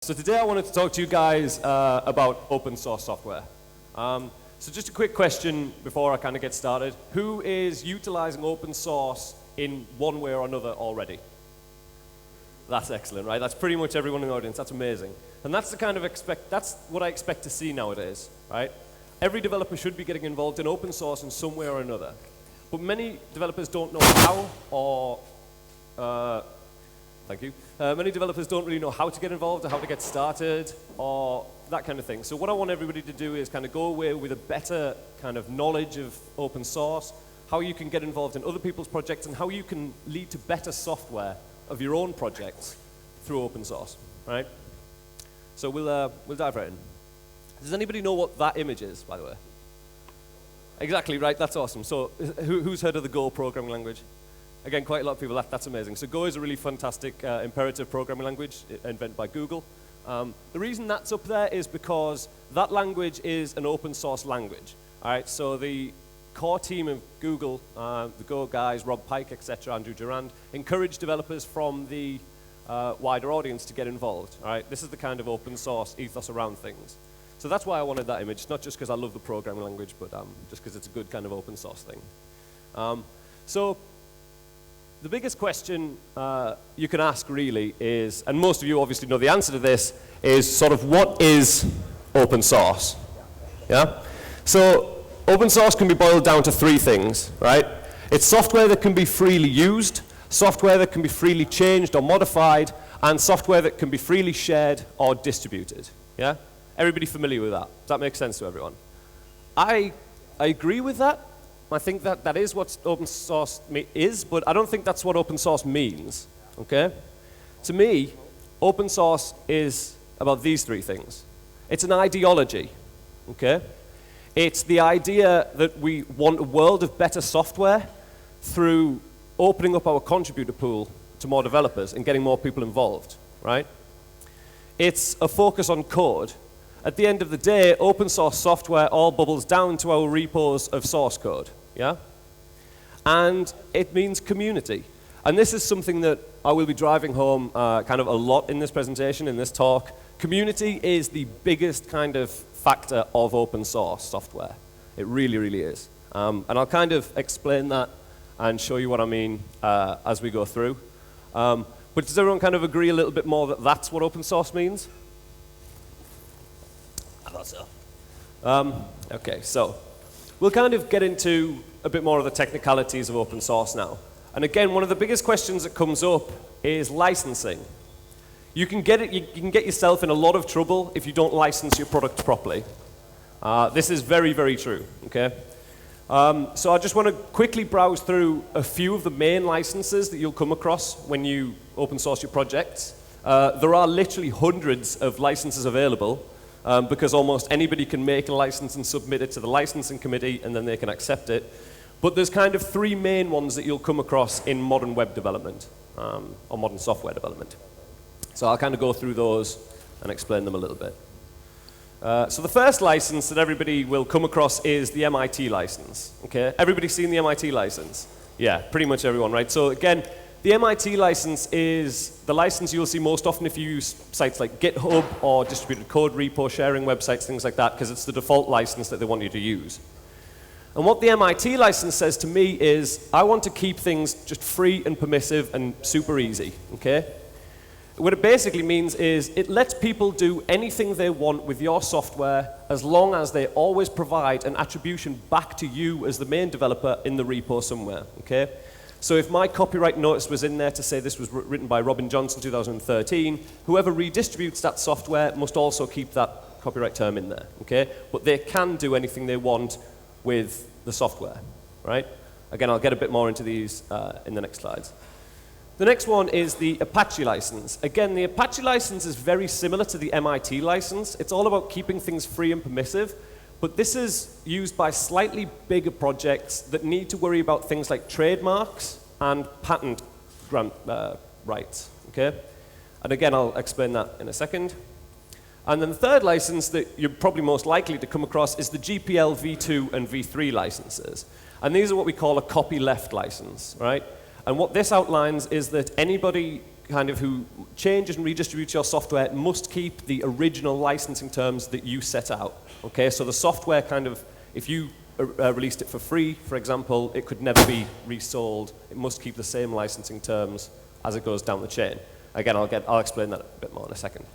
So today I wanted to talk to you guys about open source software. So just a quick question before I kind of get started. Who is utilizing open source in one way or another already? That's excellent, right? That's pretty much everyone in the audience. That's amazing. And that's the kind of that's what I expect to see nowadays, right? Every developer should be getting involved in open source in some way or another. But many developers don't know how, or thank you. Many developers don't really know how to get involved or how to get started or that kind of thing. So what I want everybody to do is kind of go away with a better kind of knowledge of open source, how you can get involved in other people's projects, and how you can lead to better software of your own projects through open source, right? So we'll dive right in. Does anybody know what that image is, by the way? Exactly, right, that's awesome. So who's heard of the Go programming language? Again, quite a lot of people, that's amazing. So Go is a really fantastic imperative programming language invented by Google. The reason that's up there is because that language is an open source language. All right, so the core team of Google, the Go guys, Rob Pike, etc., Andrew Durand, encourage developers from the wider audience to get involved. All right, this is the kind of open source ethos around things. So that's why I wanted that image, not just because I love the programming language, but just because it's a good kind of open source thing. So the biggest question you can ask really is, and most of you obviously know the answer to this, is sort of what is open source? Yeah? So open source can be boiled down to three things, right? It's software that can be freely used, software that can be freely changed or modified, and software that can be freely shared or distributed. Yeah? Everybody familiar with that? Does that make sense to everyone? I agree with that. I think that is what open source is, but I don't think that's what open source means, okay? To me, open source is about these three things. It's an ideology, okay? It's the idea that we want a world of better software through opening up our contributor pool to more developers and getting more people involved, right? It's a focus on code. At the end of the day, open source software all bubbles down to our repos of source code, yeah? And it means community. And this is something that I will be driving home kind of a lot in this presentation, in this talk. Community is the biggest kind of factor of open source software. It really, really is. And I'll kind of explain that and show you what I mean as we go through. But does everyone kind of agree a little bit more that that's what open source means? I thought so. Okay, so we'll kind of get into a bit more of the technicalities of open source now. And again, one of the biggest questions that comes up is licensing. You can get yourself in a lot of trouble if you don't license your product properly. This is very, very true, okay? So I just want to quickly browse through a few of the main licenses that you'll come across when you open source your projects. There are literally hundreds of licenses available, because almost anybody can make a license and submit it to the licensing committee, and then they can accept it. But there's kind of three main ones that you'll come across in modern web development, or modern software development. So I'll kind of go through those and explain them a little bit. So the first license that everybody will come across is the MIT license. Okay? Everybody seen the MIT license? Yeah, pretty much everyone, right? So again, the MIT license is the license you'll see most often if you use sites like GitHub or distributed code repo sharing websites, things like that, because it's the default license that they want you to use. And what the MIT license says to me is, I want to keep things just free and permissive and super easy, okay? What it basically means is it lets people do anything they want with your software as long as they always provide an attribution back to you as the main developer in the repo somewhere, okay? So if my copyright notice was in there to say this was written by Robin Johnson 2013, whoever redistributes that software must also keep that copyright term in there, okay? But they can do anything they want with the software, right? Again, I'll get a bit more into these in the next slides. The next one is the Apache license. Again, the Apache license is very similar to the MIT license. It's all about keeping things free and permissive, but this is used by slightly bigger projects that need to worry about things like trademarks and patent rights, okay? And again, I'll explain that in a second. And then the third license that you're probably most likely to come across is the GPL v2 and v3 licenses. And these are what we call a copyleft license, right? And what this outlines is that anybody who changes and redistributes your software must keep the original licensing terms that you set out. Okay, so the software if you released it for free, for example, it could never be resold. It must keep the same licensing terms as it goes down the chain. Again, I'll explain that a bit more in a second.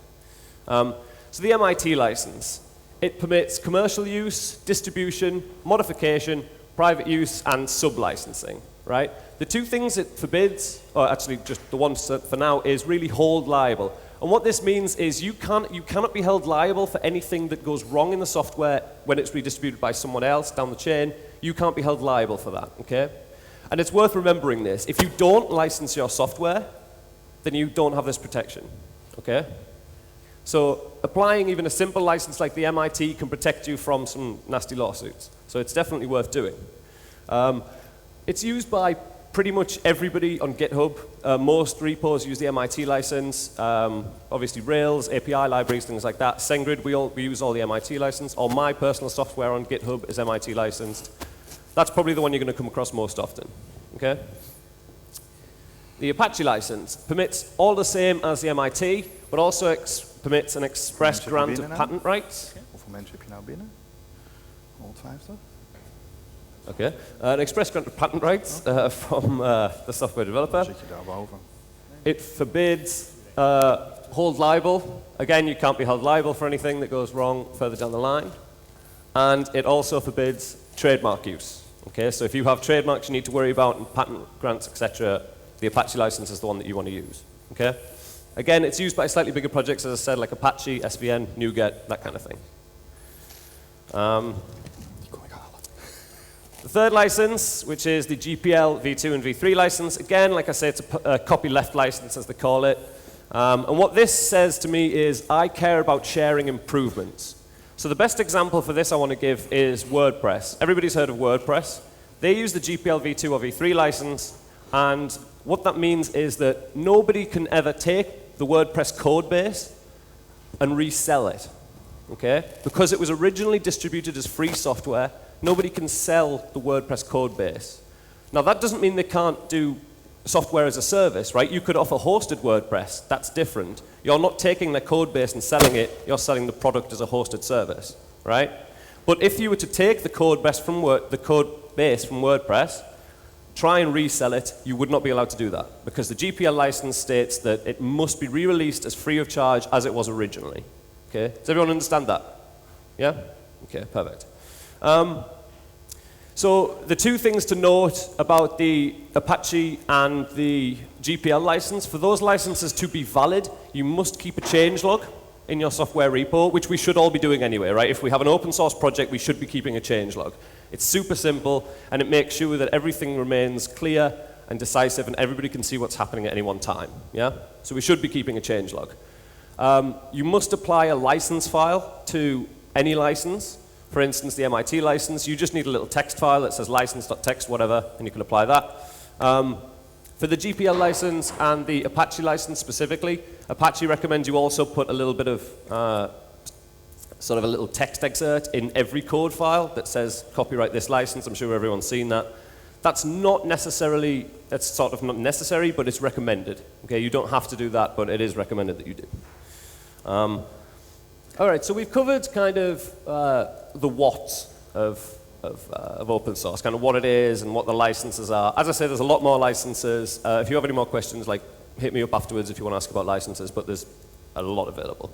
So the MIT license, it permits commercial use, distribution, modification, private use, and sub-licensing, right? The two things it forbids, or actually just the one for now, is really hold liable. And what this means is you cannot be held liable for anything that goes wrong in the software when it's redistributed by someone else down the chain. You can't be held liable for that, okay? And it's worth remembering this. If you don't license your software, then you don't have this protection, okay? So applying even a simple license like the MIT can protect you from some nasty lawsuits. So it's definitely worth doing. It's used by pretty much everybody on GitHub. Most repos use the MIT license. Obviously Rails, API libraries, things like that. SendGrid, we use all the MIT license. All my personal software on GitHub is MIT licensed. That's probably the one you're going to come across most often, okay? The Apache license permits all the same as the MIT, but also permits an express grant of patent rights. Hoeveel mensen heb je nou binnen? 150? Okay, an express grant of patent rights from the software developer. Zit je daarboven? It forbids hold liable. Again, you can't be held liable for anything that goes wrong further down the line. And it also forbids trademark use. Okay, so if you have trademarks you need to worry about and patent grants, etc., the Apache license is the one that you want to use. Okay? Again, it's used by slightly bigger projects, as I said, like Apache, SVN, NuGet, that kind of thing. The third license, which is the GPL v2 and v3 license, again, like I say, it's a copyleft license, as they call it. And what this says to me is I care about sharing improvements. So the best example for this I want to give is WordPress. Everybody's heard of WordPress. They use the GPL v2 or v3 license, and what that means is that nobody can ever take the WordPress code base and resell it, okay? Because it was originally distributed as free software, nobody can sell the WordPress code base. Now that doesn't mean they can't do software as a service, right? You could offer hosted WordPress, that's different. You're not taking their code base and selling it, you're selling the product as a hosted service, right? But if you were to take the code base from WordPress, try and resell it, you would not be allowed to do that because the GPL license states that it must be re-released as free of charge as it was originally. Okay? Does everyone understand that? Yeah? Okay, perfect. So the two things to note about the Apache and the GPL license, for those licenses to be valid, you must keep a changelog in your software repo, which we should all be doing anyway, right? If we have an open source project, we should be keeping a changelog. It's super simple, and it makes sure that everything remains clear and decisive, and everybody can see what's happening at any one time, yeah? So we should be keeping a changelog. You must apply a license file to any license. For instance, the MIT license, you just need a little text file that says license.txt, whatever, and you can apply that. For the GPL license and the Apache license specifically, Apache recommends you also put a little bit of sort of a little text excerpt in every code file that says copyright this license. I'm sure everyone's seen that. That's sort of not necessary, but it's recommended. Okay, you don't have to do that, but it is recommended that you do. All right, so we've covered kind of the what of open source, kind of what it is and what the licenses are. As I say, there's a lot more licenses. If you have any more questions, like hit me up afterwards if you want to ask about licenses, but there's a lot available.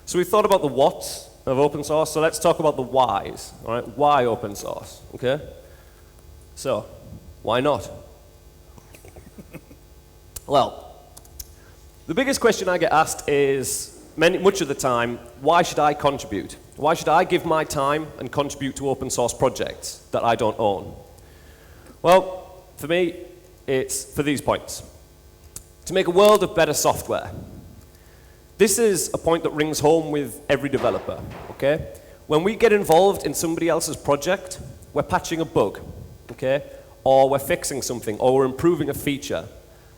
So we've thought about the what of open source, so let's talk about the whys. All right, why open source? Okay. So, why not? Well, the biggest question I get asked is, much of the time, why should I contribute? Why should I give my time and contribute to open source projects that I don't own? Well, for me, it's for these points. To make a world of better software. This is a point that rings home with every developer, okay? When we get involved in somebody else's project, we're patching a bug, okay? Or we're fixing something, or we're improving a feature.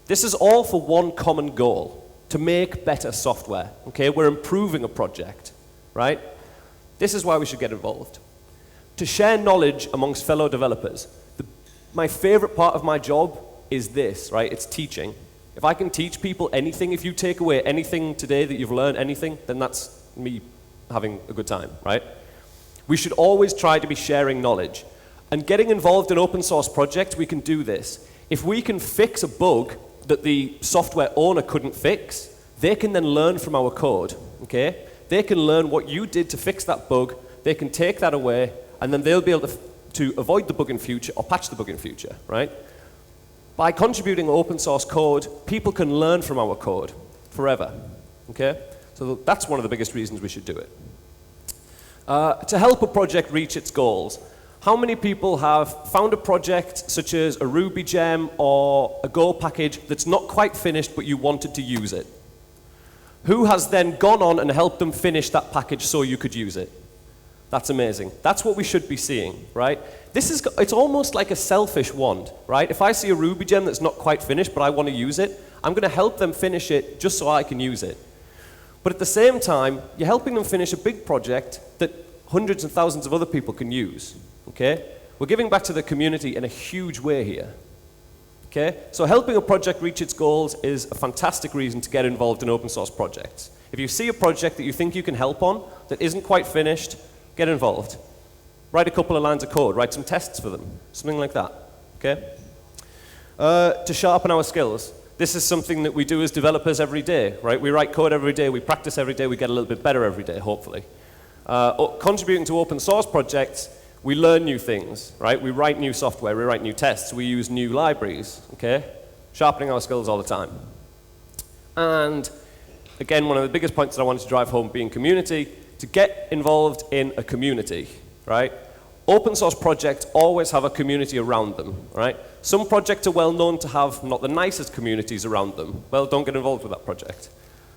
This is all for one common goal, to make better software, okay? We're improving a project, right? This is why we should get involved. To share knowledge amongst fellow developers. My favorite part of my job is this, right? It's teaching. If I can teach people anything, if you take away anything today that you've learned anything, then that's me having a good time, right? We should always try to be sharing knowledge. And getting involved in open source projects, we can do this. If we can fix a bug that the software owner couldn't fix, they can then learn from our code, okay? They can learn what you did to fix that bug, they can take that away, and then they'll be able to avoid the bug in future or patch the bug in future, right? By contributing open source code, people can learn from our code forever, okay? So that's one of the biggest reasons we should do it. To help a project reach its goals, how many people have found a project such as a Ruby gem or a Go package that's not quite finished but you wanted to use it? Who has then gone on and helped them finish that package so you could use it? That's amazing. That's what we should be seeing, right? It's almost like a selfish wand, right? If I see a Ruby gem that's not quite finished but I want to use it, I'm going to help them finish it just so I can use it. But at the same time, you're helping them finish a big project that hundreds and thousands of other people can use, okay? We're giving back to the community in a huge way here, okay? So helping a project reach its goals is a fantastic reason to get involved in open source projects. If you see a project that you think you can help on that isn't quite finished, get involved. Write a couple of lines of code, write some tests for them, something like that, okay? To sharpen our skills. This is something that we do as developers every day, right? We write code every day, we practice every day, we get a little bit better every day, hopefully. Contributing to open source projects, we learn new things, right? We write new software, we write new tests, we use new libraries, okay? Sharpening our skills all the time. And again, one of the biggest points that I wanted to drive home being community, to get involved in a community, right? Open source projects always have a community around them, right? Some projects are well known to have not the nicest communities around them. Well, don't get involved with that project.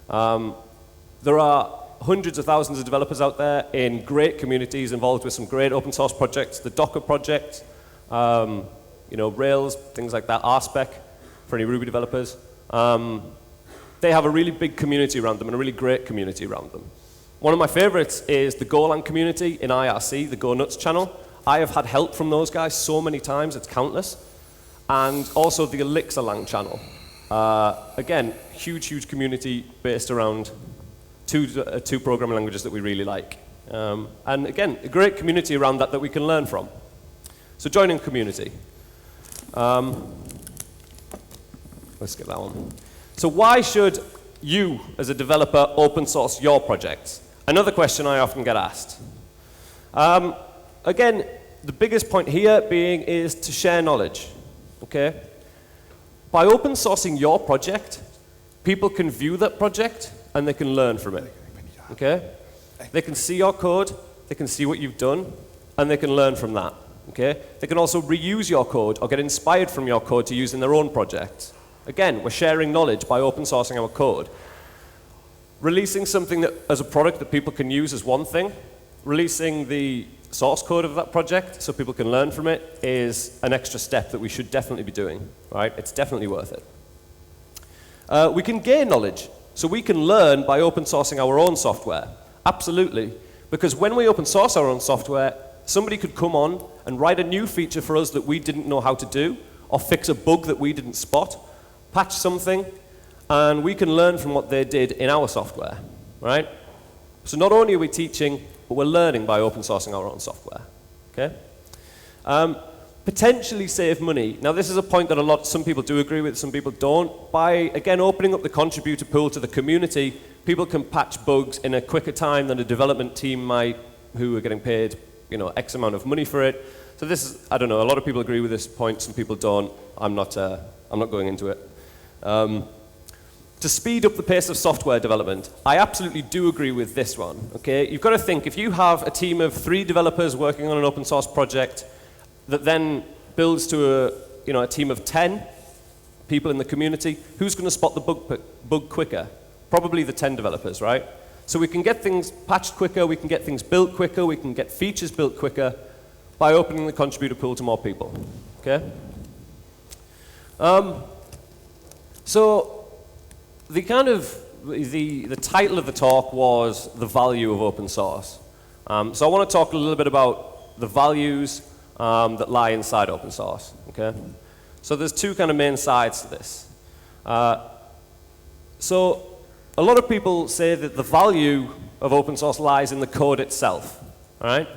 There are hundreds of thousands of developers out there in great communities involved with some great open source projects. The Docker project, Rails, things like that, RSpec for any Ruby developers. They have a really big community around them and a really great community around them. One of my favorites is the Golang community in IRC, the Go Nuts channel. I have had help from those guys so many times, it's countless. And also the Elixirlang channel. Again, huge community based around two programming languages that we really like. And again, a great community around that we can learn from. So joining community. Let's get that one. So why should you, as a developer, open source your projects? Another question I often get asked. Again, the biggest point here being is to share knowledge, okay? By open sourcing your project, people can view that project and they can learn from it, okay? They can see your code, they can see what you've done, and they can learn from that, okay? They can also reuse your code or get inspired from your code to use in their own projects. Again, we're sharing knowledge by open sourcing our code. Releasing something that, as a product that people can use is one thing. Releasing the source code of that project so people can learn from it is an extra step that we should definitely be doing, right? It's definitely worth it. We can gain knowledge. So we can learn by open sourcing our own software. Absolutely. Because when we open source our own software, somebody could come on and write a new feature for us that we didn't know how to do, or fix a bug that we didn't spot, patch something, and we can learn from what they did in our software, right? So not only are we teaching, but we're learning by open sourcing our own software, okay? Potentially save money. Now this is a point that some people do agree with, some people don't. By, again, opening up the contributor pool to the community, people can patch bugs in a quicker time than a development team might, who are getting paid, X amount of money for it. So this is, I don't know, a lot of people agree with this point, some people don't. I'm not going into it. To speed up the pace of software development, I absolutely do agree with this one, okay? You've got to think, if you have a team of 3 developers working on an open source project that then builds to a team of 10 people in the community, who's going to spot the bug quicker? Probably the 10 developers, right? So we can get things patched quicker, we can get things built quicker, we can get features built quicker by opening the contributor pool to more people, okay? So the title of the talk was the value of open source. So I want to talk a little bit about the values that lie inside open source, okay? So there's 2 kind of main sides to this. So a lot of people say that the value of open source lies in the code itself, all right?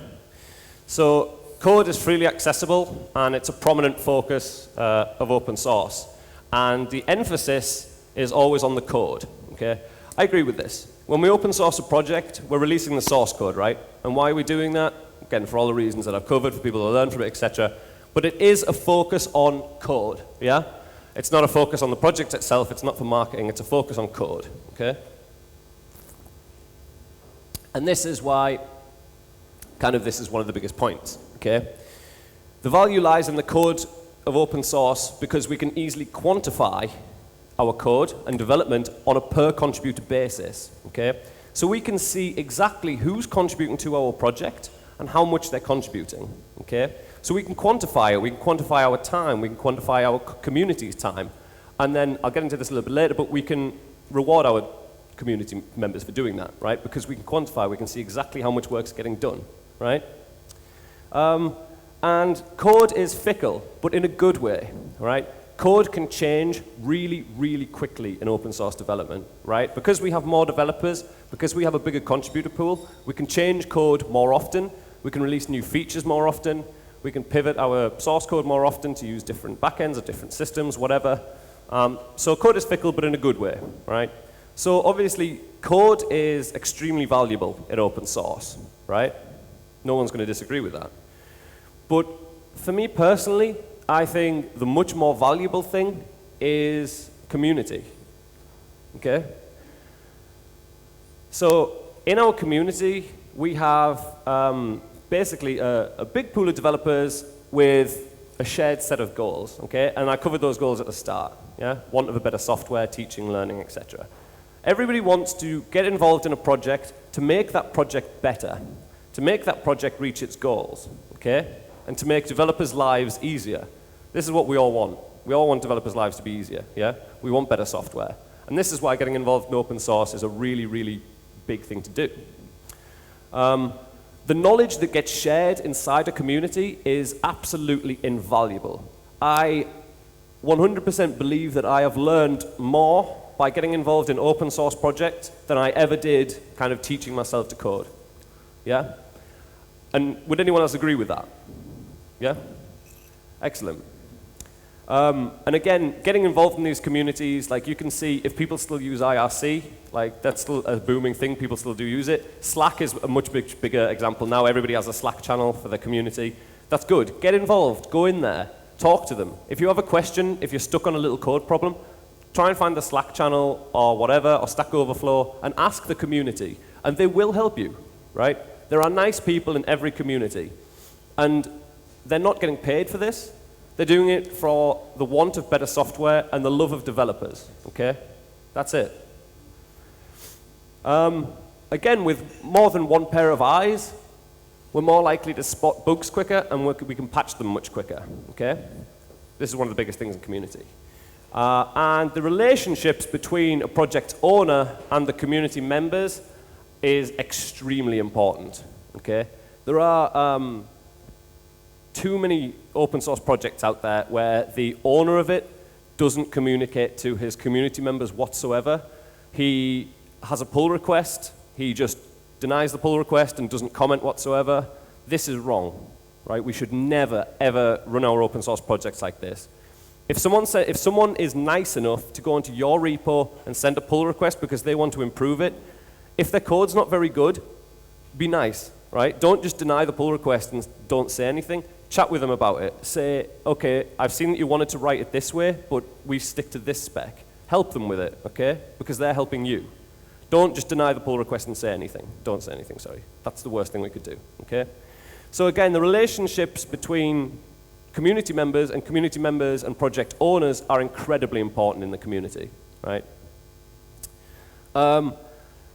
So code is freely accessible, and it's a prominent focus of open source. And the emphasis is always on the code, okay? I agree with this. When we open source a project, we're releasing the source code, right? And why are we doing that? Again, for all the reasons that I've covered, for people to learn from it, etc. But it is a focus on code, yeah? It's not a focus on the project itself, it's not for marketing, it's a focus on code, okay? And this is why, this is one of the biggest points, okay? The value lies in the code of open source because we can easily quantify our code and development on a per contributor basis, okay? So we can see exactly who's contributing to our project and how much they're contributing, okay? So we can quantify it, we can quantify our time, we can quantify our community's time, and then, I'll get into this a little bit later, but we can reward our community members for doing that, right? Because we can quantify, we can see exactly how much work's getting done, right? And code is fickle, but in a good way, right? Code can change really, really quickly in open source development, right? Because we have more developers, because we have a bigger contributor pool, we can change code more often, we can release new features more often, we can pivot our source code more often to use different backends or different systems, whatever. So code is fickle, but in a good way, right? So obviously, code is extremely valuable in open source, right? No one's going to disagree with that. But for me personally, I think the much more valuable thing is community, okay? So in our community, we have basically a big pool of developers with a shared set of goals, okay? And I covered those goals at the start, yeah? Want of a better software, teaching, learning, etc. Everybody wants to get involved in a project to make that project better, to make that project reach its goals, okay? And to make developers' lives easier. This is what we all want. We all want developers' lives to be easier, yeah? We want better software. And this is why getting involved in open source is a really, really big thing to do. The knowledge that gets shared inside a community is absolutely invaluable. I 100% believe that I have learned more by getting involved in open source projects than I ever did kind of teaching myself to code, yeah? And would anyone else agree with that? Yeah? Excellent. And again, getting involved in these communities, like you can see if people still use IRC, like that's still a booming thing, people still do use it. Slack is a much bigger example now. Everybody has a Slack channel for their community. That's good. Get involved, go in there, talk to them. If you have a question, if you're stuck on a little code problem, try and find the Slack channel or whatever, or Stack Overflow, and ask the community. And they will help you, right? There are nice people in every community. And they're not getting paid for this. They're doing it for the want of better software and the love of developers, okay? That's it. Again, with more than one pair of eyes, we're more likely to spot bugs quicker and we can patch them much quicker, okay? This is one of the biggest things in community. And the relationships between a project owner and the community members is extremely important, okay? There are too many open source projects out there where the owner of it doesn't communicate to his community members whatsoever. He has a pull request, he just denies the pull request and doesn't comment whatsoever. This is wrong, right? We should never, ever run our open source projects like this. If someone is nice enough to go into your repo and send a pull request because they want to improve it, if their code's not very good, be nice, right? Don't just deny the pull request and don't say anything. Chat with them about it. Say, okay, I've seen that you wanted to write it this way, but we stick to this spec. Help them with it, okay? Because they're helping you. Don't just deny the pull request and say anything. Don't say anything, sorry. That's the worst thing we could do, okay? So again, the relationships between community members and project owners are incredibly important in the community, right? The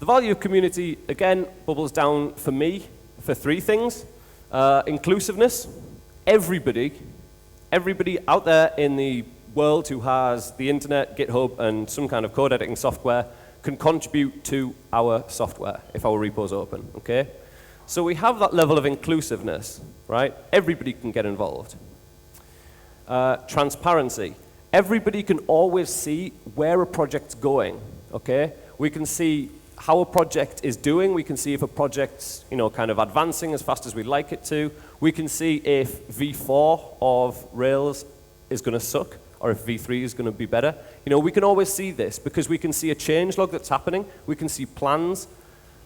value of community, again, bubbles down for me for three things. Inclusiveness. Everybody out there in the world who has the internet, GitHub, and some kind of code editing software can contribute to our software if our repo is open, okay? So we have that level of inclusiveness, right? Everybody can get involved. Transparency. everybody can always see where a project's going, okay? We can see how a project is doing. We can see if a project's, kind of advancing as fast as we'd like it to. We can see if V4 of Rails is going to suck, or if V3 is going to be better. We can always see this because we can see a changelog that's happening. We can see plans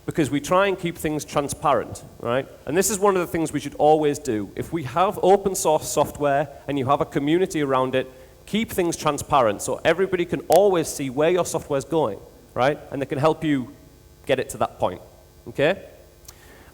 because we try and keep things transparent, right? And this is one of the things we should always do. If we have open source software and you have a community around it, keep things transparent so everybody can always see where your software is going, right? And they can help you get it to that point, okay?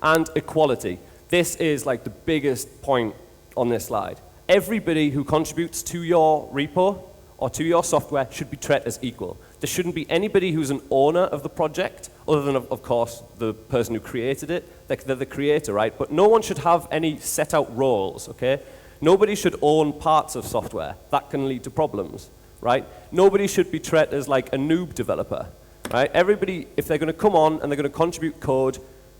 And equality. This is like the biggest point on this slide. Everybody who contributes to your repo or to your software should be treated as equal. There shouldn't be anybody who's an owner of the project, other than, of course, the person who created it. They're the creator, right? But no one should have any set out roles, okay? Nobody should own parts of software. That can lead to problems, right? Nobody should be treated as like a noob developer, right? Everybody, if they're going to come on and they're going to contribute code,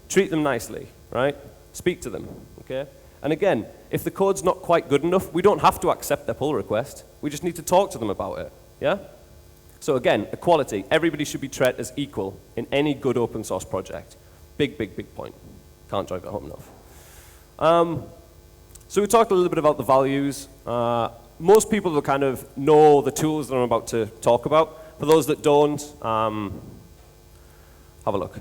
treat them nicely, right? Speak to them, okay? And again, if the code's not quite good enough, we don't have to accept their pull request. We just need to talk to them about it, yeah? So again, equality. Everybody should be treated as equal in any good open source project. Big, big, big point. Can't drive it home enough. So we talked a little bit about the values. Most people will kind of know the tools that I'm about to talk about. For those that don't, have a look.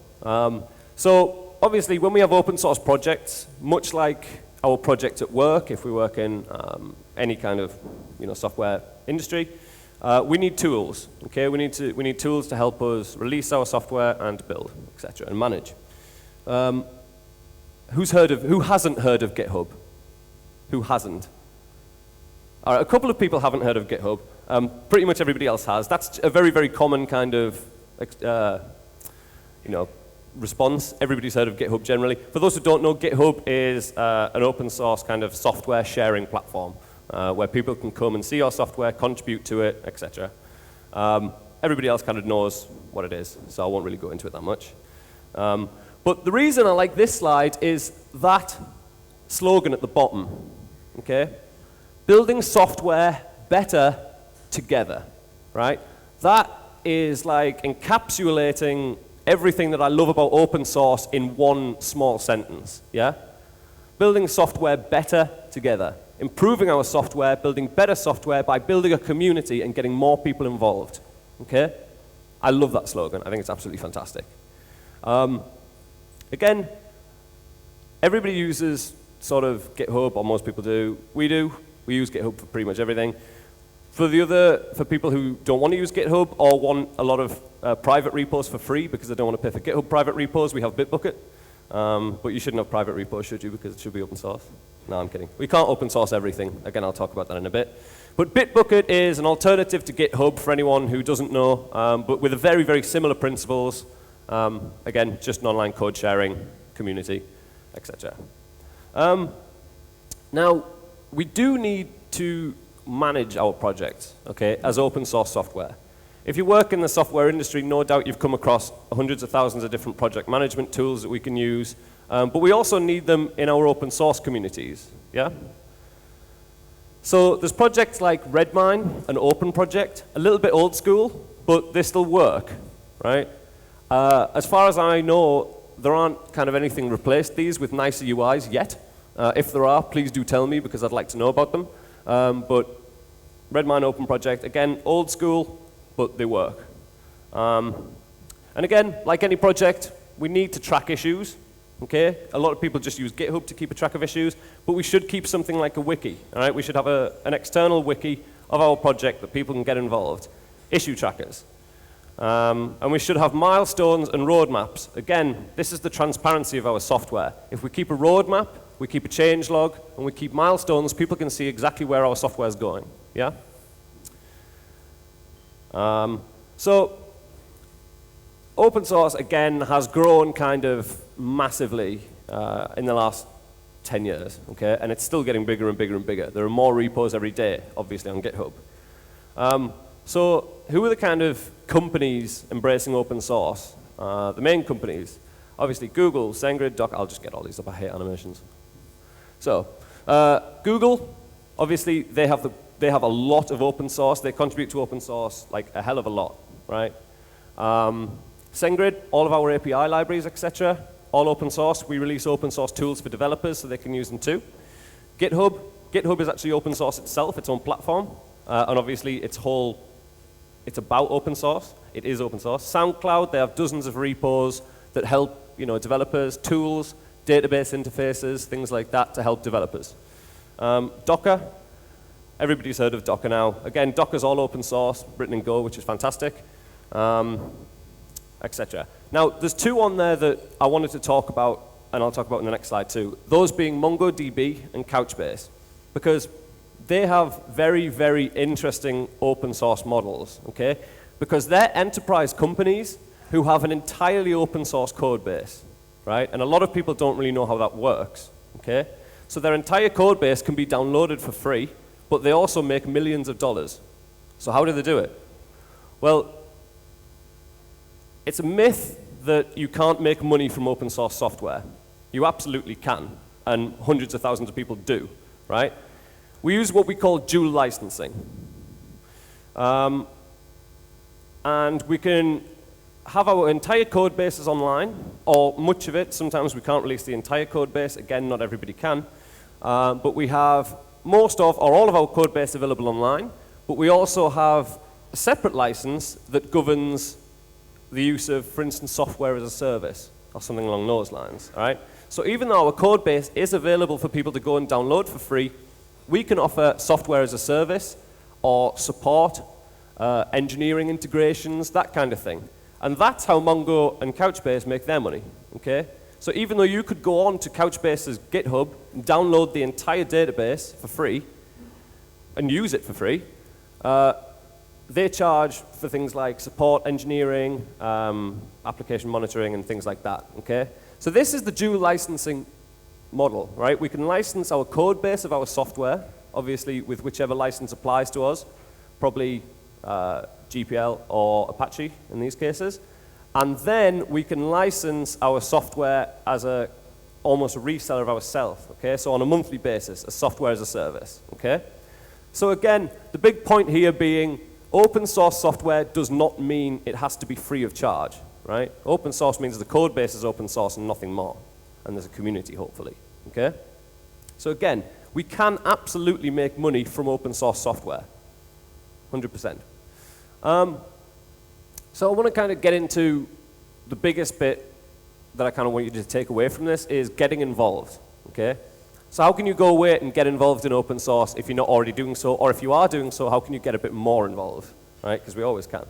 So obviously, when we have open source projects, much like our project at work, if we work in any kind of software industry, we need tools. Okay, we need tools to help us release our software and build, etc., and manage. Who hasn't heard of GitHub? Who hasn't? All right, a couple of people haven't heard of GitHub. Pretty much everybody else has. That's a very, very common kind of response. Everybody's heard of GitHub generally. For those who don't know, GitHub is an open source kind of software sharing platform where people can come and see your software, contribute to it, etc. Everybody else kind of knows what it is, so I won't really go into it that much. But the reason I like this slide is that slogan at the bottom, okay? Building software better together, right? That is like encapsulating everything that I love about open source in one small sentence, yeah? Building software better together. Improving our software, building better software by building a community and getting more people involved, okay? I love that slogan. I think it's absolutely fantastic. Again, everybody uses sort of GitHub, or most people do. We do. We use GitHub for pretty much everything. For people who don't want to use GitHub or want a lot of private repos for free because they don't want to pay for GitHub private repos, we have Bitbucket. But you shouldn't have private repos, should you? Because it should be open source. No, I'm kidding. We can't open source everything. Again, I'll talk about that in a bit. But Bitbucket is an alternative to GitHub for anyone who doesn't know, but with a very, very similar principles. Again, just an online code sharing community, etc. Now, we do need to manage our projects, okay, as open source software. If you work in the software industry, no doubt you've come across hundreds of thousands of different project management tools that we can use, but we also need them in our open source communities, yeah? So there's projects like Redmine, an open project, a little bit old school, but they still work, right? As far as I know, there aren't kind of anything replaced these with nicer UIs yet. If there are, please do tell me because I'd like to know about them. But Redmine open project, again, old school, but they work. And again, like any project, we need to track issues. Okay? A lot of people just use GitHub to keep a track of issues, but we should keep something like a wiki. All right? We should have an external wiki of our project that people can get involved. Issue trackers. And we should have milestones and roadmaps. Again, this is the transparency of our software. If we keep a roadmap, we keep a change log, and we keep milestones, people can see exactly where our software is going. Yeah? So, open source, again, has grown kind of massively in the last 10 years, okay? And it's still getting bigger and bigger and bigger. There are more repos every day, obviously, on GitHub. So, who are the kind of companies embracing open source? The main companies, obviously Google, SendGrid, I'll just get all these up, I hate animations. So, Google, obviously, they they have a lot of open source. They contribute to open source like a hell of a lot, right? SendGrid, all of our API libraries, etc., all open source. We release open source tools for developers so they can use them too. GitHub is actually open source itself, its own platform, and obviously it's about open source. It is open source. SoundCloud, they have dozens of repos that help developers, tools, database interfaces, things like that to help developers. Docker, everybody's heard of Docker now. Again, Docker's all open source, written in Go, which is fantastic, etc. Now, there's two on there that I wanted to talk about, and I'll talk about in the next slide too. Those being MongoDB and Couchbase, because they have very, very interesting open source models, okay? Because they're enterprise companies who have an entirely open source code base, right? And a lot of people don't really know how that works, okay? So their entire code base can be downloaded for free, but they also make millions of dollars. So how do they do it? Well, it's a myth that you can't make money from open source software. You absolutely can, and hundreds of thousands of people do, right? We use what we call dual licensing. And we can have our entire code bases online, or much of it. Sometimes we can't release the entire code base. Again, not everybody can. But we have most of, or all of our code base available online, but we also have a separate license that governs the use of, for instance, software as a service, or something along those lines, all right? So even though our code base is available for people to go and download for free, we can offer software as a service, or support, engineering integrations, that kind of thing. And that's how Mongo and Couchbase make their money, okay? So even though you could go on to Couchbase's GitHub and download the entire database for free and use it for free, they charge for things like support, engineering, application monitoring, and things like that, okay? So this is the dual licensing model, right? We can license our code base of our software, obviously with whichever license applies to us, probably GPL or Apache in these cases. And then we can license our software as almost a reseller of ourselves, okay? So on a monthly basis, a software as a service, okay? So again, the big point here being open source software does not mean it has to be free of charge, right? Open source means the code base is open source and nothing more. And there's a community, hopefully, okay? So again, we can absolutely make money from open source software, 100%. So I want to kind of get into the biggest bit that I kind of want you to take away from this is getting involved, okay? So how can you go away and get involved in open source if you're not already doing so, or if you are doing so, how can you get a bit more involved, right? Because we always can.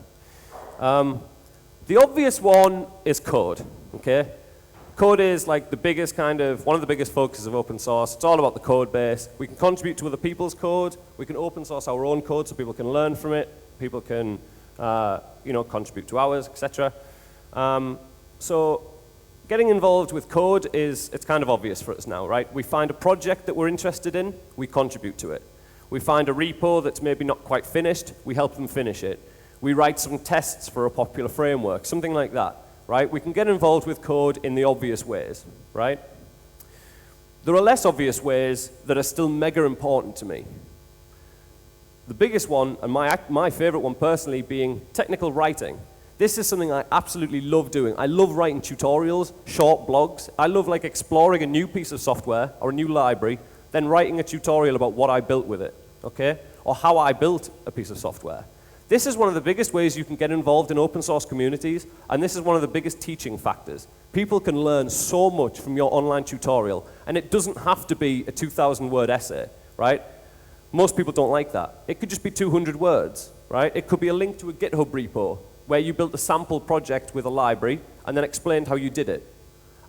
The obvious one is code, okay? Code is like the biggest one of the biggest focuses of open source. It's all about the code base. We can contribute to other people's code. We can open source our own code so people can learn from it. People can, contribute to ours, etc. So getting involved with code it's kind of obvious for us now, right? We find a project that we're interested in, we contribute to it. We find a repo that's maybe not quite finished, we help them finish it. We write some tests for a popular framework, something like that, right? We can get involved with code in the obvious ways, right? There are less obvious ways that are still mega important to me. The biggest one, and my favorite one personally, being technical writing. This is something I absolutely love doing. I love writing tutorials, short blogs. I love like exploring a new piece of software or a new library, then writing a tutorial about what I built with it, okay? Or how I built a piece of software. This is one of the biggest ways you can get involved in open source communities, and this is one of the biggest teaching factors. People can learn so much from your online tutorial, and it doesn't have to be a 2,000-word essay, right? Most people don't like that. It could just be 200 words, right? It could be a link to a GitHub repo where you built a sample project with a library and then explained how you did it.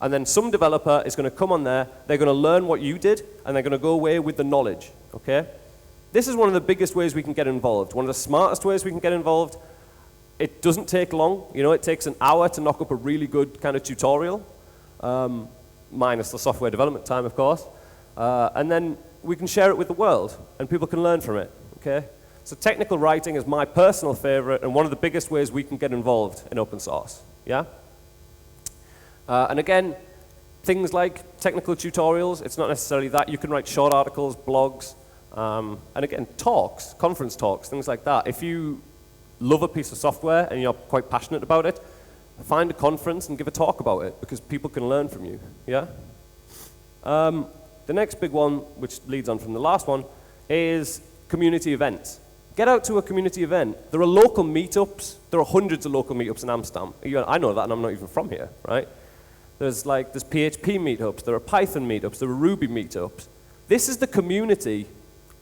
And then some developer is going to come on there, they're going to learn what you did, and they're going to go away with the knowledge, okay? This is one of the biggest ways we can get involved. One of the smartest ways we can get involved. It doesn't take long. It takes an hour to knock up a really good kind of tutorial, minus the software development time, of course. And then we can share it with the world, and people can learn from it, okay? So technical writing is my personal favorite and one of the biggest ways we can get involved in open source, yeah? And again, things like technical tutorials, it's not necessarily that. You can write short articles, blogs, And again, talks, conference talks, things like that. If you love a piece of software and you're quite passionate about it, find a conference and give a talk about it because people can learn from you, yeah? The next big one, which leads on from the last one, is community events. Get out to a community event. There are local meetups. There are hundreds of local meetups in Amsterdam. I know that, and I'm not even from here, right? There's PHP meetups. There are Python meetups. There are Ruby meetups. This is the community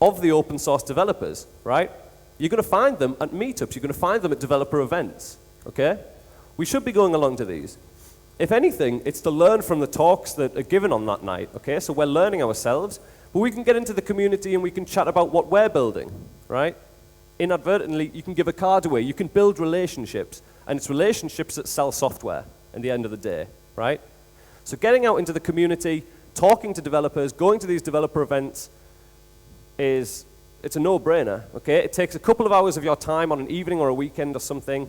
of the open source developers, right? You're going to find them at meetups. You're going to find them at developer events, okay? We should be going along to these. If anything, it's to learn from the talks that are given on that night, okay? So we're learning ourselves, but we can get into the community and we can chat about what we're building, right? Inadvertently, you can give a card away. You can build relationships, and it's relationships that sell software at the end of the day, right? So getting out into the community, talking to developers, going to these developer events it's a no-brainer, okay? It takes a couple of hours of your time on an evening or a weekend or something,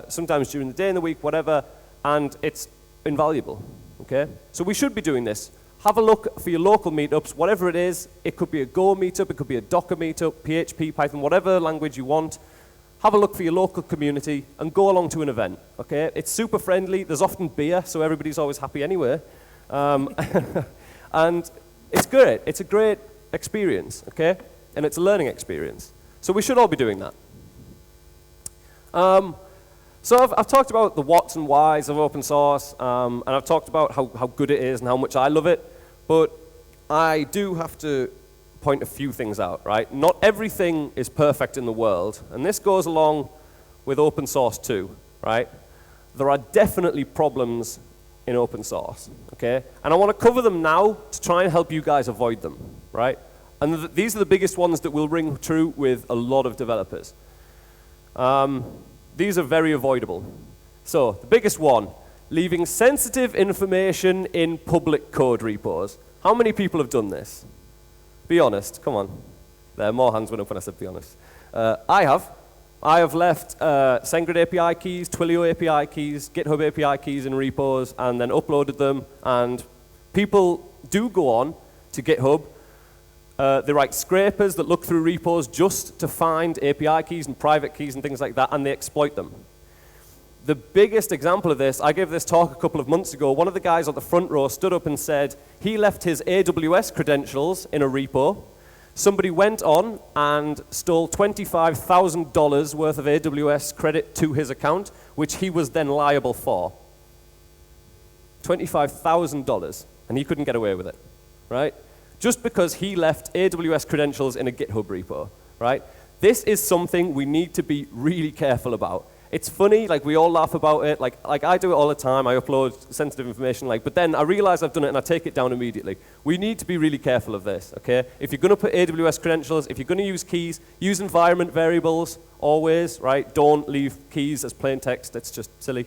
sometimes during the day in the week, whatever, and it's invaluable, okay? So we should be doing this. Have a look for your local meetups, whatever it is. It could be a Go meetup, it could be a Docker meetup, PHP, Python, whatever language you want. Have a look for your local community and go along to an event, okay? It's super friendly. There's often beer, so everybody's always happy anyway. And it's great. It's a great experience, okay? And it's a learning experience. So we should all be doing that. So I've talked about the whats and whys of open source, and I've talked about how good it is and how much I love it, but I do have to point a few things out, right? Not everything is perfect in the world, and this goes along with open source too, right? There are definitely problems in open source, okay? And I want to cover them now to try and help you guys avoid them, right? And these are the biggest ones that will ring true with a lot of developers. These are very avoidable. So, the biggest one, leaving sensitive information in public code repos. How many people have done this? Be honest, come on. There, more hands went up when I said be honest. I have. I have left SendGrid API keys, Twilio API keys, GitHub API keys in repos, and then uploaded them. And people do go on to GitHub. They write scrapers that look through repos just to find API keys and private keys and things like that, and they exploit them. The biggest example of this, I gave this talk a couple of months ago. One of the guys on the front row stood up and said he left his AWS credentials in a repo. Somebody went on and stole $25,000 worth of AWS credit to his account, which he was then liable for. $25,000, and he couldn't get away with it, right? Just because he left AWS credentials in a GitHub repo, right? This is something we need to be really careful about. It's funny, like we all laugh about it, like I do it all the time, I upload sensitive information, but then I realize I've done it and I take it down immediately. We need to be really careful of this, okay? If you're gonna put AWS credentials, if you're gonna use keys, use environment variables always, right? Don't leave keys as plain text, it's just silly.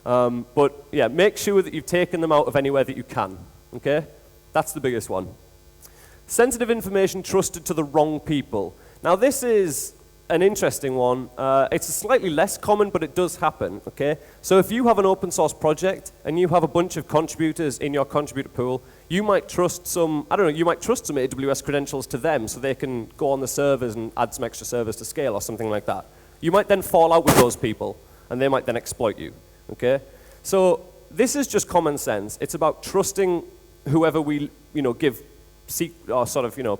But yeah, make sure that you've taken them out of anywhere that you can, okay? That's the biggest one. Sensitive information trusted to the wrong people. Now this is an interesting one. It's slightly less common, but it does happen, okay? So if you have an open source project and you have a bunch of contributors in your contributor pool, you might trust some, I don't know, you might trust some AWS credentials to them so they can go on the servers and add some extra servers to scale or something like that. You might then fall out with those people and they might then exploit you, okay? So this is just common sense. It's about trusting whoever we, give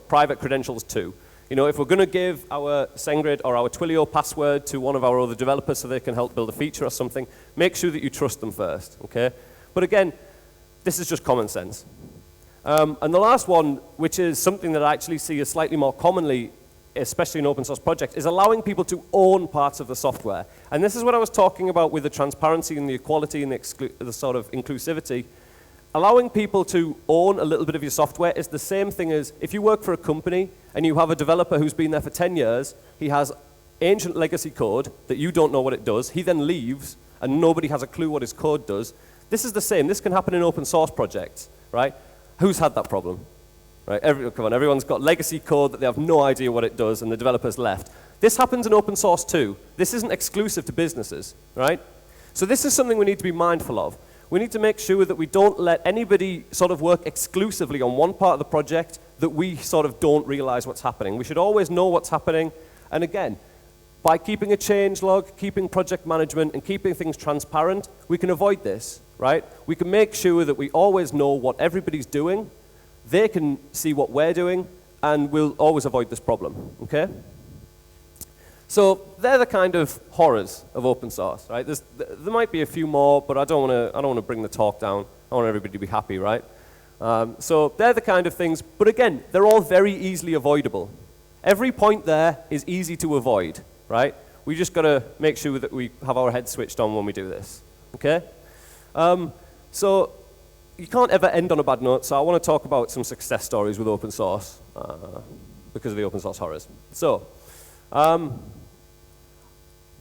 private credentials to. If we're going to give our SendGrid or our Twilio password to one of our other developers so they can help build a feature or something, make sure that you trust them first, okay? But again, this is just common sense. And the last one, which is something that I actually see as slightly more commonly, especially in open source projects, is allowing people to own parts of the software. And this is what I was talking about with the transparency and the equality and the sort of inclusivity. Allowing people to own a little bit of your software is the same thing as if you work for a company and you have a developer who's been there for 10 years, he has ancient legacy code that you don't know what it does, he then leaves and nobody has a clue what his code does. This is the same. This can happen in open source projects, right? Who's had that problem? Right? Come on, everyone's got legacy code that they have no idea what it does and the developer's left. This happens in open source too. This isn't exclusive to businesses, right? So this is something we need to be mindful of. We need to make sure that we don't let anybody sort of work exclusively on one part of the project that we sort of don't realize what's happening. We should always know what's happening. And again, by keeping a change log, keeping project management, and keeping things transparent, we can avoid this, right? We can make sure that we always know what everybody's doing, they can see what we're doing, and we'll always avoid this problem, okay? So they're the kind of horrors of open source, right? There might be a few more, but I don't want to bring the talk down. I want everybody to be happy, right? So they're the kind of things, but again, they're all very easily avoidable. Every point there is easy to avoid, right? We just got to make sure that we have our heads switched on when we do this, okay? So you can't ever end on a bad note, so I want to talk about some success stories with open source because of the open source horrors. So,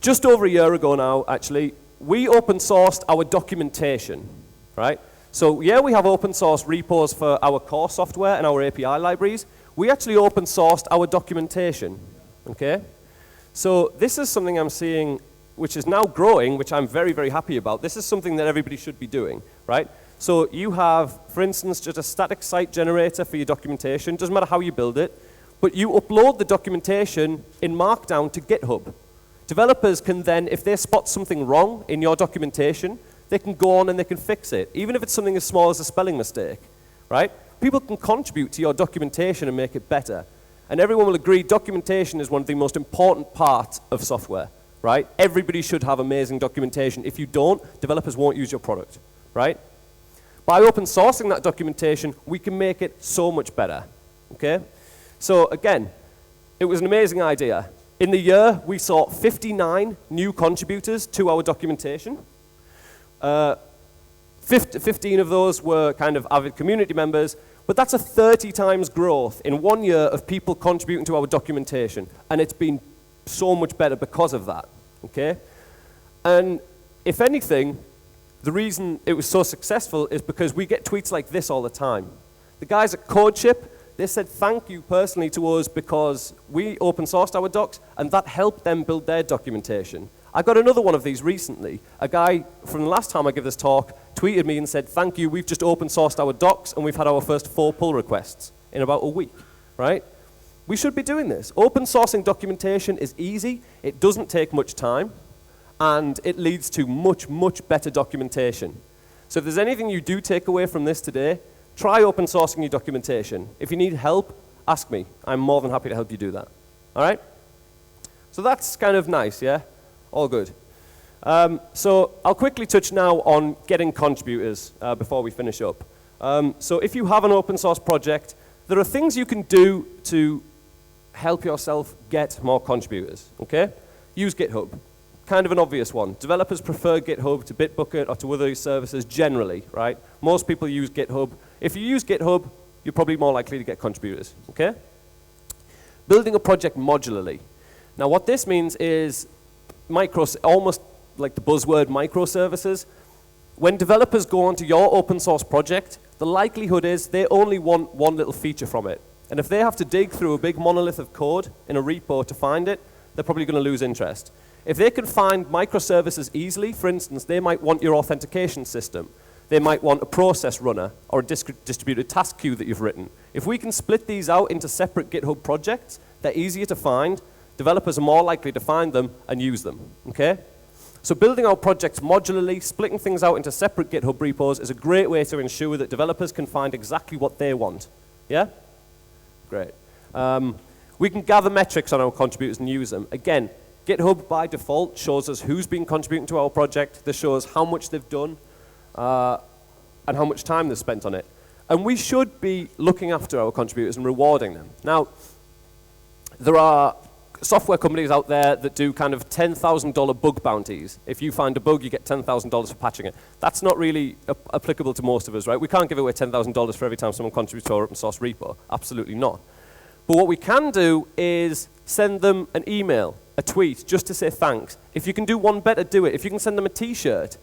just over a year ago now, actually, we open sourced our documentation, right? So yeah, we have open source repos for our core software and our API libraries. We actually open sourced our documentation, okay? So this is something I'm seeing which is now growing, which I'm very, very happy about. This is something that everybody should be doing, right? So you have, for instance, just a static site generator for your documentation. Doesn't matter how you build it, but you upload the documentation in Markdown to GitHub. Developers can then, if they spot something wrong in your documentation, they can go on and they can fix it, even if it's something as small as a spelling mistake, right? People can contribute to your documentation and make it better. And everyone will agree documentation is one of the most important parts of software, right? Everybody should have amazing documentation. If you don't, developers won't use your product, right? By open sourcing that documentation, we can make it so much better, okay? So again, it was an amazing idea. In the year, we saw 59 new contributors to our documentation. 15 of those were kind of avid community members, but that's a 30 times growth in 1 year of people contributing to our documentation. And it's been so much better because of that, okay? And if anything, the reason it was so successful is because we get tweets like this all the time. The guys at CodeShip, they said thank you personally to us because we open sourced our docs and that helped them build their documentation. I got another one of these recently. A guy from the last time I gave this talk tweeted me and said, thank you, we've just open sourced our docs and we've had our first 4 pull requests in about a week, right? We should be doing this. Open sourcing documentation is easy, it doesn't take much time, and it leads to much, much better documentation. So if there's anything you do take away from this today, try open sourcing your documentation. If you need help, ask me. I'm more than happy to help you do that. All right? So that's kind of nice, yeah? All good. So I'll quickly touch now on getting contributors before we finish up. So if you have an open source project, there are things you can do to help yourself get more contributors, okay? Use GitHub. Kind of an obvious one. Developers prefer GitHub to Bitbucket or to other services generally, right? Most people use GitHub. If you use GitHub, you're probably more likely to get contributors, okay? Building a project modularly. Now what this means is almost like the buzzword microservices. When developers go onto your open source project, the likelihood is they only want one little feature from it. And if they have to dig through a big monolith of code in a repo to find it, they're probably going to lose interest. If they can find microservices easily, for instance, they might want your authentication system. They might want a process runner or a distributed task queue that you've written. If we can split these out into separate GitHub projects, they're easier to find. Developers are more likely to find them and use them, okay? So building our projects modularly, splitting things out into separate GitHub repos is a great way to ensure that developers can find exactly what they want, yeah? Great. We can gather metrics on our contributors and use them. Again, GitHub by default shows us who's been contributing to our project. This shows how much they've done and how much time they've spent on it. And we should be looking after our contributors and rewarding them. Now, there are software companies out there that do kind of $10,000 bug bounties. If you find a bug, you get $10,000 for patching it. That's not really applicable to most of us, right? We can't give away $10,000 for every time someone contributes to our open source repo. Absolutely not. But what we can do is send them an email, a tweet, just to say thanks. If you can do one better, do it. If you can send them a t-shirt.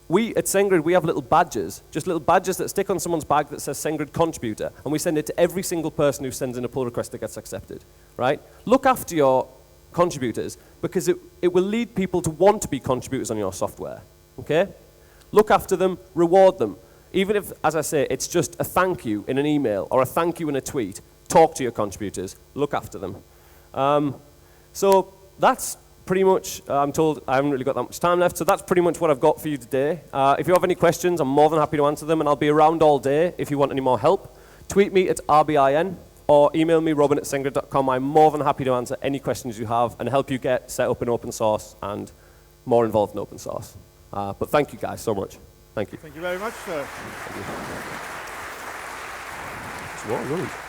We, at SendGrid, we have little badges, just little badges that stick on someone's bag that says SendGrid contributor, and we send it to every single person who sends in a pull request that gets accepted, right? Look after your contributors, because it will lead people to want to be contributors on your software, okay? Look after them, reward them. Even if, as I say, it's just a thank you in an email or a thank you in a tweet, talk to your contributors, look after them. So that's pretty much, I'm told I haven't really got that much time left, so that's pretty much what I've got for you today. If you have any questions, I'm more than happy to answer them, and I'll be around all day if you want any more help. Tweet me at RBIN or email me, robin@sendgrid.com. I'm more than happy to answer any questions you have and help you get set up in open source and more involved in open source. But thank you guys so much. Thank you. Thank you very much, sir. Thank you.